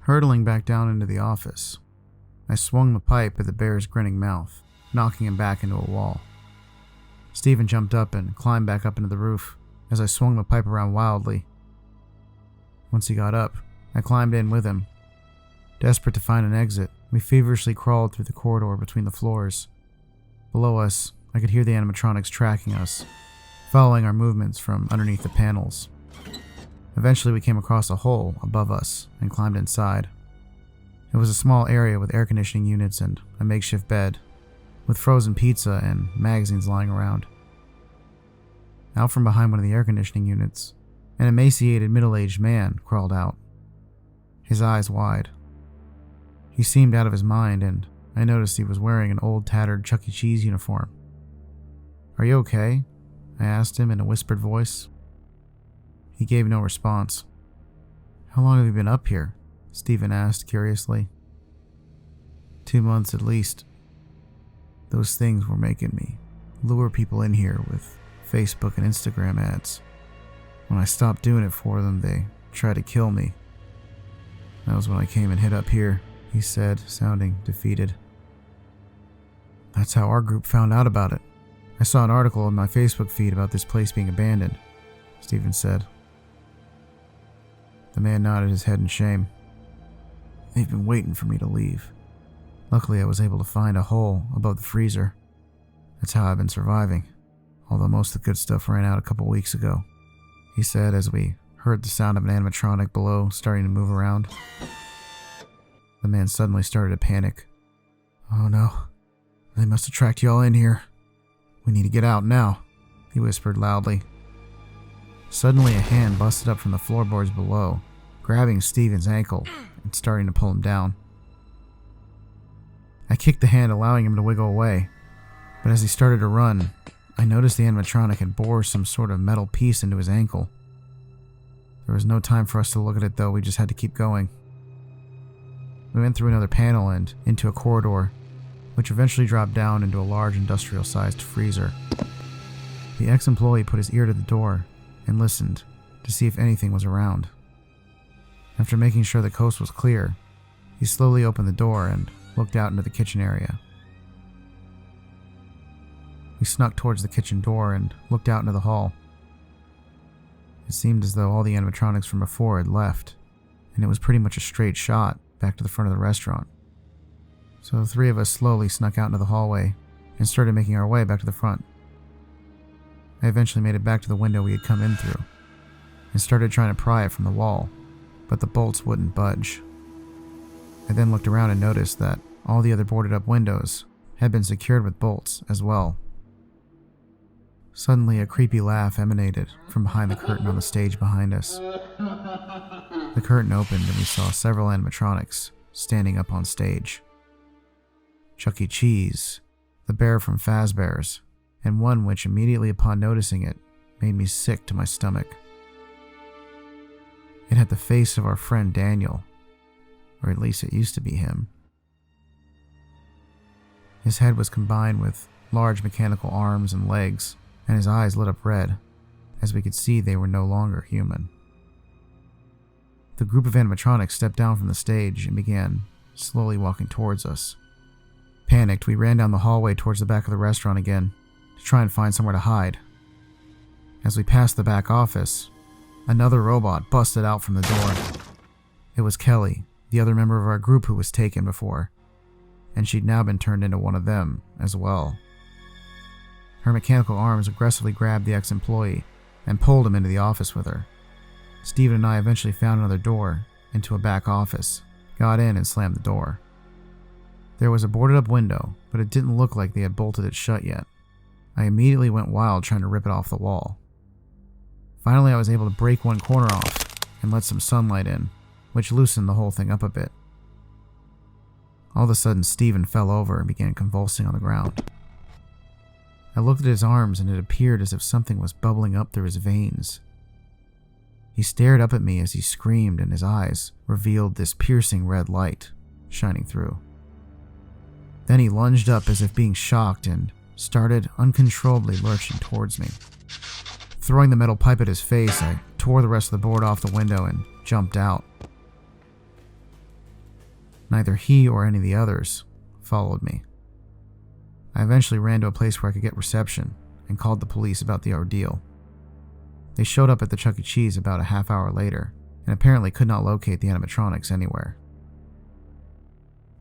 Hurtling back down into the office, I swung the pipe at the bear's grinning mouth, knocking him back into a wall. Stephen jumped up and climbed back up into the roof as I swung the pipe around wildly. Once he got up, I climbed in with him. Desperate to find an exit, we feverishly crawled through the corridor between the floors. Below us, I could hear the animatronics tracking us, following our movements from underneath the panels. Eventually, we came across a hole above us and climbed inside. It was a small area with air conditioning units and a makeshift bed, with frozen pizza and magazines lying around. Out from behind one of the air conditioning units, an emaciated middle-aged man crawled out, his eyes wide. He seemed out of his mind, and I noticed he was wearing an old tattered Chuck E. Cheese uniform. "Are you okay?" I asked him in a whispered voice. He gave no response. "How long have you been up here?" Stephen asked curiously. 2 months at least. Those things were making me lure people in here with Facebook and Instagram ads. When I stopped doing it for them, they tried to kill me. That was when I came and hid up here, he said, sounding defeated. That's how our group found out about it. I saw an article in my Facebook feed about this place being abandoned, Stephen said. The man nodded his head in shame. They've been waiting for me to leave. Luckily, I was able to find a hole above the freezer. That's how I've been surviving, although most of the good stuff ran out a couple weeks ago, he said as we heard the sound of an animatronic below starting to move around. The man suddenly started to panic. Oh no, they must have tracked y'all in here. We need to get out now, he whispered loudly. Suddenly a hand busted up from the floorboards below, grabbing Stephen's ankle and starting to pull him down. I kicked the hand, allowing him to wiggle away, but as he started to run, I noticed the animatronic had bored some sort of metal piece into his ankle. There was no time for us to look at it though, we just had to keep going. We went through another panel and into a corridor, which eventually dropped down into a large industrial-sized freezer. The ex-employee put his ear to the door and listened to see if anything was around. After making sure the coast was clear, he slowly opened the door and looked out into the kitchen area. We snuck towards the kitchen door and looked out into the hall. It seemed as though all the animatronics from before had left, and it was pretty much a straight shot back to the front of the restaurant. So the three of us slowly snuck out into the hallway and started making our way back to the front. I eventually made it back to the window we had come in through and started trying to pry it from the wall, but the bolts wouldn't budge. I then looked around and noticed that all the other boarded up windows had been secured with bolts as well. Suddenly a creepy laugh emanated from behind the curtain on the stage behind us. The curtain opened and we saw several animatronics standing up on stage. Chuck E. Cheese, the bear from Fazbear's, and one which immediately upon noticing it made me sick to my stomach. It had the face of our friend Daniel, or at least it used to be him. His head was combined with large mechanical arms and legs, and his eyes lit up red, as we could see they were no longer human. The group of animatronics stepped down from the stage and began slowly walking towards us. Panicked, we ran down the hallway towards the back of the restaurant again, to try and find somewhere to hide. As we passed the back office, another robot busted out from the door. It was Kelly, the other member of our group who was taken before, and she'd now been turned into one of them as well. Her mechanical arms aggressively grabbed the ex-employee and pulled him into the office with her. Stephen and I eventually found another door into a back office, got in and slammed the door. There was a boarded up window, but it didn't look like they had bolted it shut yet. I immediately went wild trying to rip it off the wall. Finally, I was able to break one corner off and let some sunlight in, which loosened the whole thing up a bit. All of a sudden, Stephen fell over and began convulsing on the ground. I looked at his arms and it appeared as if something was bubbling up through his veins. He stared up at me as he screamed and his eyes revealed this piercing red light shining through. Then he lunged up as if being shocked and started uncontrollably lurching towards me. Throwing the metal pipe at his face, I tore the rest of the board off the window and jumped out. Neither he or any of the others followed me. I eventually ran to a place where I could get reception and called the police about the ordeal. They showed up at the Chuck E. Cheese about a half hour later and apparently could not locate the animatronics anywhere.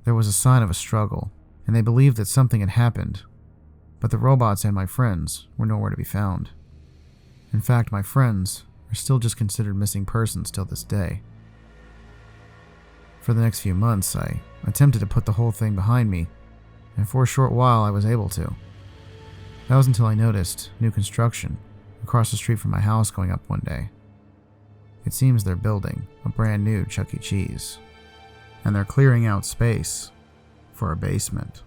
There was a sign of a struggle, and they believed that something had happened, but the robots and my friends were nowhere to be found. In fact, my friends are still just considered missing persons till this day. For the next few months, I attempted to put the whole thing behind me, and for a short while I was able to. That was until I noticed new construction across the street from my house going up one day. It seems they're building a brand new Chuck E. Cheese, and they're clearing out space for a basement.